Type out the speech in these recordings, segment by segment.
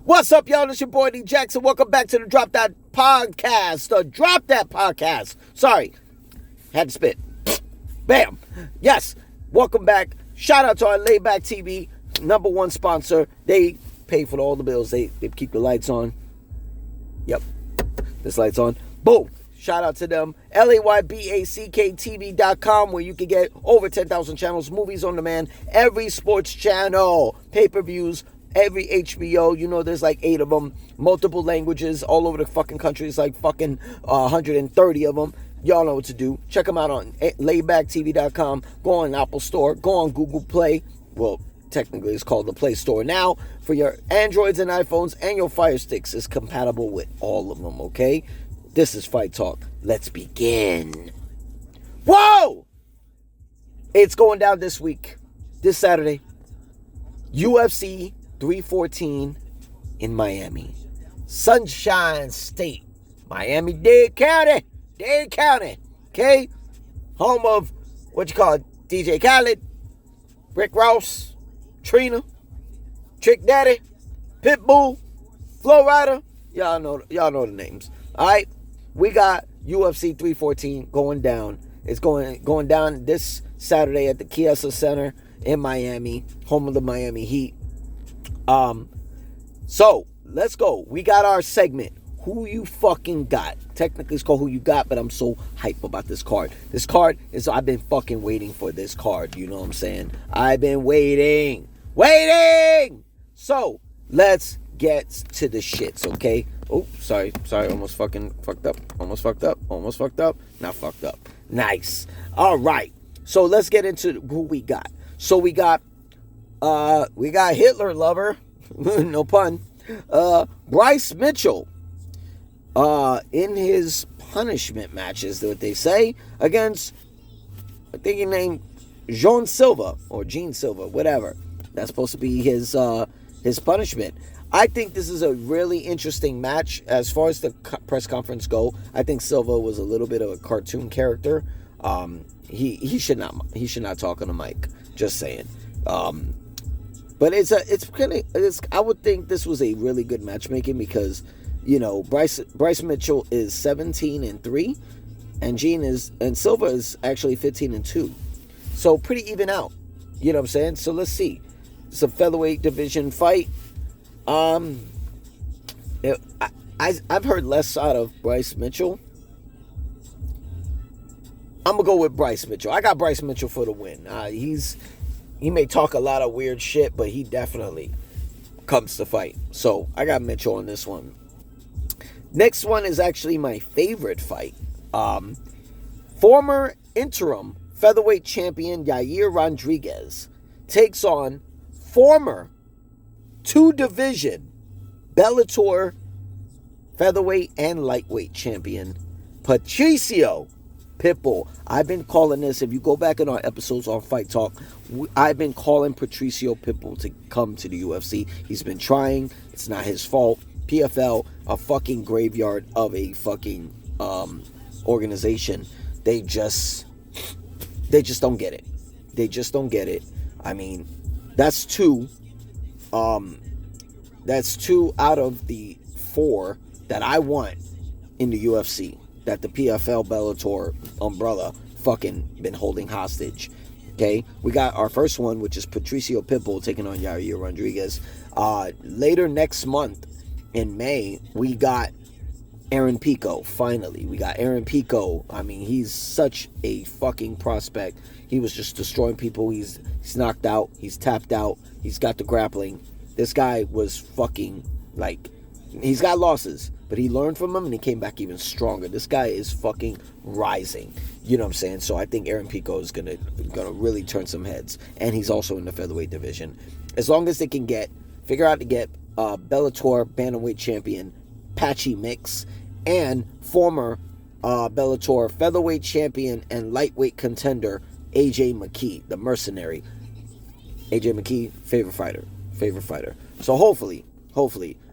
What's up, y'all? It's your boy D Jackson. Welcome back to the Drop That Podcast. The Drop That Podcast. Sorry, had to spit. Bam. Yes. Welcome back. Shout out to our Layback TV #1 sponsor. They pay for all the bills. They keep the lights on. Yep. This light's on. Boom. Shout out to them. LAYBACKTV.com, where you can get over 10,000 channels, movies on demand, every sports channel, pay-per-views, every HBO. You know, there's like 8 of them, multiple languages all over the fucking country. It's like fucking 130 of them. Y'all know what to do. Check them out on LaybackTV.com. Go on Apple Store. Go on Google Play. Well, technically it's called the Play Store now. For your Androids and iPhones and your Fire Sticks, is compatible with all of them, okay? This is Fight Talk. Let's begin. Whoa! It's going down this week. This Saturday. UFC 314 in Miami. Sunshine State. Miami-Dade County. Dade County. Okay? Home of, DJ Khaled, Rick Ross, Trina, Trick Daddy, Pitbull, Flo Rida. Y'all know the names. Alright? We got UFC 314 going down. It's going down this Saturday at the Chiesa Center in Miami, home of the Miami Heat. So let's go. We got our segment. Who you fucking got? Technically, it's called Who You Got, but I'm so hype about this card. This card is, I've been fucking waiting for this card. You know what I'm saying? I've been waiting. So let's get to the shits, okay? Oh, sorry, almost fucking fucked up. Not fucked up. Nice. All right. So let's get into who we got. So we got Hitler lover, no pun, Bryce Mitchell, in his punishment matches, what they say, against, I think he named Gene Silva, whatever. That's supposed to be his punishment. I think this is a really interesting match. As far as the press conference go, I think Silva was a little bit of a cartoon character. He should not talk on the mic. Just saying. But I would think this was a really good matchmaking because, you know, Bryce Mitchell is 17-3, and Silva is actually 15-2. So pretty even out. You know what I'm saying? So let's see. It's a featherweight division fight. I've heard less out of Bryce Mitchell. I'm gonna go with Bryce Mitchell. I got Bryce Mitchell for the win. He may talk a lot of weird shit, but he definitely comes to fight. So I got Mitchell on this one. Next one is actually my favorite fight. Former interim featherweight champion Yair Rodriguez takes on former 2-division Bellator featherweight and lightweight champion Patricio Pitbull. I've been calling this, if you go back in our episodes on Fight Talk, I've been calling Patricio Pitbull to come to the UFC. He's been trying. It's not his fault. PFL, a fucking graveyard of a fucking organization. They just don't get it. I mean, that's two out of the 4 that I want in the UFC, that the PFL Bellator umbrella fucking been holding hostage. Okay, we got our first one, which is Patricio Pitbull taking on Yair Rodriguez. Later next month in May, we got Aaron Pico. Finally, we got Aaron Pico. I mean, he's such a fucking prospect. He was just destroying people. He's knocked out. He's tapped out. He's got the grappling. This guy was fucking, like, he's got losses, but he learned from them and he came back even stronger. This guy is fucking rising. You know what I'm saying? So I think Aaron Pico is gonna really turn some heads. And he's also in the featherweight division. As long as they can figure out to get Bellator bantamweight champion Patchy Mix and former Bellator featherweight champion and lightweight contender AJ McKee, the mercenary. AJ McKee, favorite fighter. So hopefully,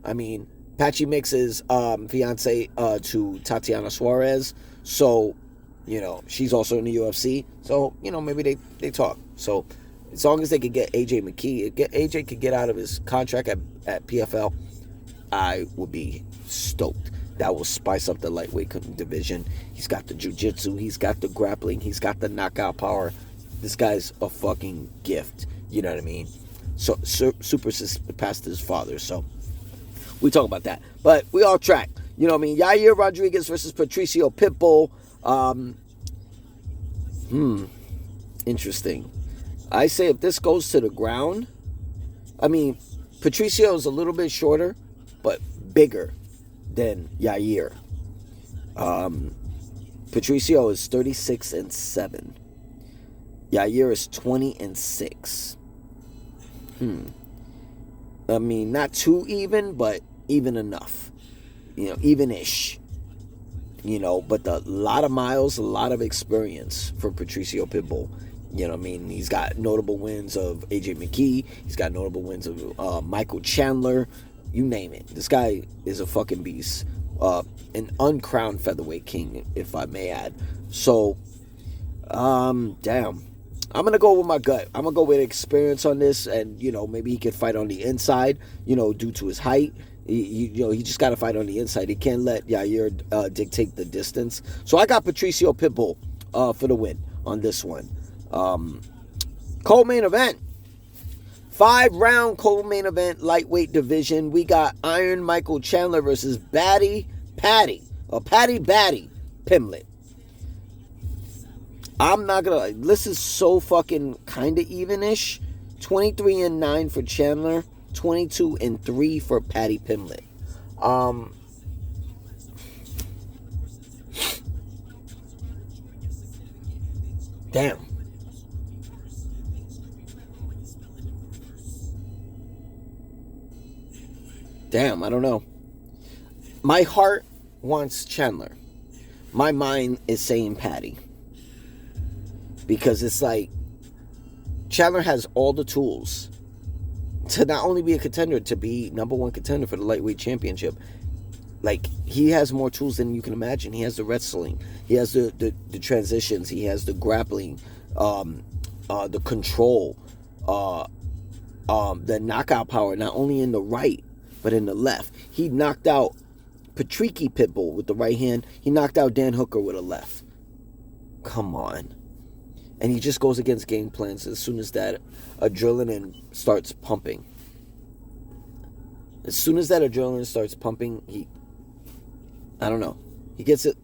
I mean, Patchy Mix is fiance to Tatiana Suarez, so, you know, she's also in the UFC, so, you know, maybe they talk. So as long as they could get AJ McKee, AJ could get out of his contract at PFL, I would be stoked. That will spice up the lightweight division. He's got the jiu-jitsu. He's got the grappling. He's got the knockout power. This guy's a fucking gift. You know what I mean? So super past his father. So we talk about that. But we all track. You know what I mean? Yair Rodriguez versus Patricio Pitbull. Interesting. I say if this goes to the ground, I mean, Patricio is a little bit shorter, but bigger than Yair. Patricio is 36-7. Yair is 20-6. I mean, not too even, but even enough. You know, even-ish. You know, but a lot of miles, a lot of experience for Patricio Pitbull. You know what I mean? He's got notable wins of AJ McKee. He's got notable wins of Michael Chandler. You name it. This guy is a fucking beast. An uncrowned featherweight king, if I may add. So, damn. I'm going to go with my gut. I'm going to go with experience on this. And, you know, maybe he could fight on the inside, you know, due to his height. He just got to fight on the inside. He can't let Yair dictate the distance. So I got Patricio Pitbull for the win on this one. Co-main event. 5-round co-main event, lightweight division. We got Iron Michael Chandler versus Patty Pimblett. I'm not gonna. This is so fucking kind of even-ish. 23-9 for Chandler. 22-3 for Patty Pimblett. Damn. I don't know. My heart wants Chandler. My mind is saying Patty. Because it's like Chandler has all the tools to not only be a contender, to be number one contender for the lightweight championship. Like, he has more tools than you can imagine. He has the wrestling. He has the transitions. He has the grappling, the control, the knockout power, not only in the right, but in the left. He knocked out Patricky Pitbull with the right hand. He knocked out Dan Hooker with a left. Come on. And he just goes against game plans as soon as that adrenaline starts pumping. As soon as that adrenaline starts pumping, I don't know. He gets a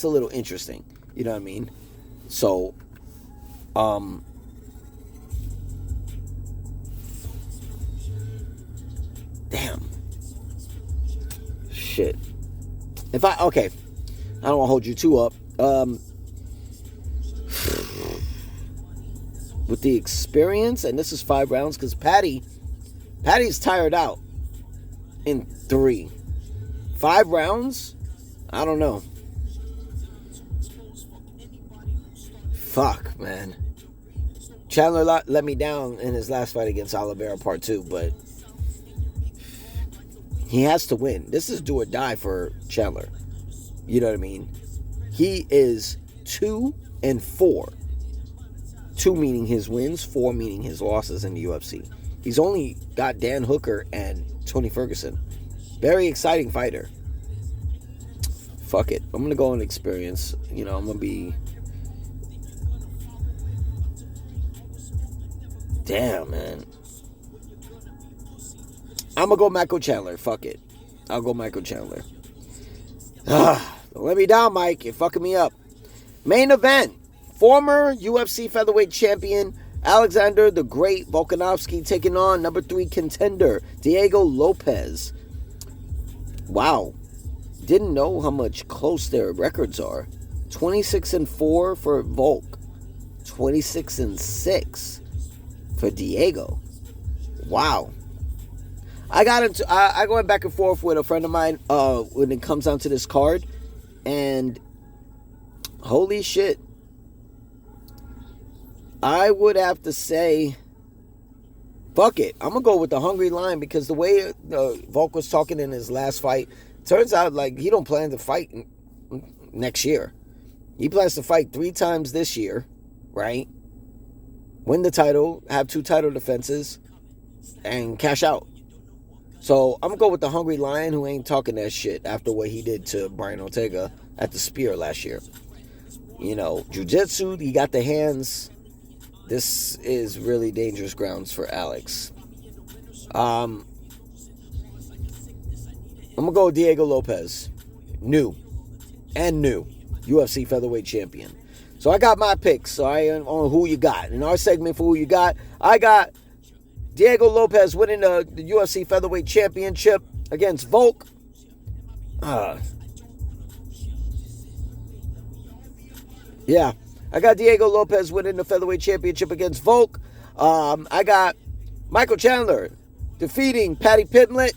little interesting. You know what I mean? So, damn. Shit. I don't want to hold you two up. With the experience, and this is 5 rounds, because Patty's tired out in 3. 5 rounds? I don't know. Fuck, man. Chandler let me down in his last fight against Oliveira Part 2, but he has to win. This is do or die for Chandler. You know what I mean? He is 2-4. 2 meaning his wins, 4 meaning his losses in the UFC. He's only got Dan Hooker and Tony Ferguson. Very exciting fighter. Fuck it. I'm going to go on experience. You know, I'm going to be... Damn, man. I'm going to go Michael Chandler. Fuck it. I'll go Michael Chandler. Don't let me down, Mike. You're fucking me up. Main event. Former UFC featherweight champion Alexander the Great Volkanovski taking on number 3 contender Diego Lopez. Wow. Didn't know how much close their records are. 26-4 for Volk. 26-6 for Diego. Wow. I went back and forth with a friend of mine when it comes down to this card, and holy shit. I would have to say, fuck it. I'm going to go with the Hungry Lion, because the way Volk was talking in his last fight, turns out like he don't plan to fight next year. He plans to fight 3 times this year, right? Win the title, have 2 title defenses, and cash out. So I'm gonna go with the Hungry Lion, who ain't talking that shit after what he did to Brian Ortega at the Spear last year. You know, jiu-jitsu, he got the hands. This is really dangerous grounds for Alex. I'm gonna go with Diego Lopez, new UFC featherweight champion. So I got my picks. So I on who you got in our segment for who you got. I got Diego Lopez winning the UFC featherweight championship against Volk. Yeah, I got Diego Lopez winning the featherweight championship against Volk. I got Michael Chandler defeating Paddy Pimblett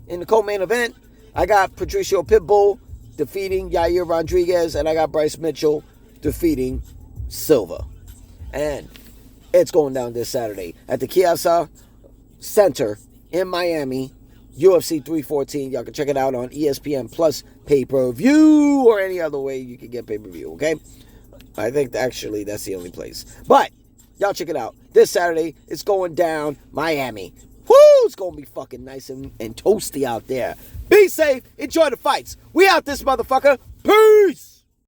in the co-main event. I got Patricio Pitbull defeating Yair Rodriguez, and I got Bryce Mitchell defeating Silva. And it's going down this Saturday at the Chiesa Center in Miami, UFC 314. Y'all can check it out on ESPN Plus pay-per-view or any other way you can get pay-per-view, okay? I think actually that's the only place. But y'all check it out. This Saturday, it's going down Miami. Woo! It's going to be fucking nice and toasty out there. Be safe. Enjoy the fights. We out this motherfucker. Peace!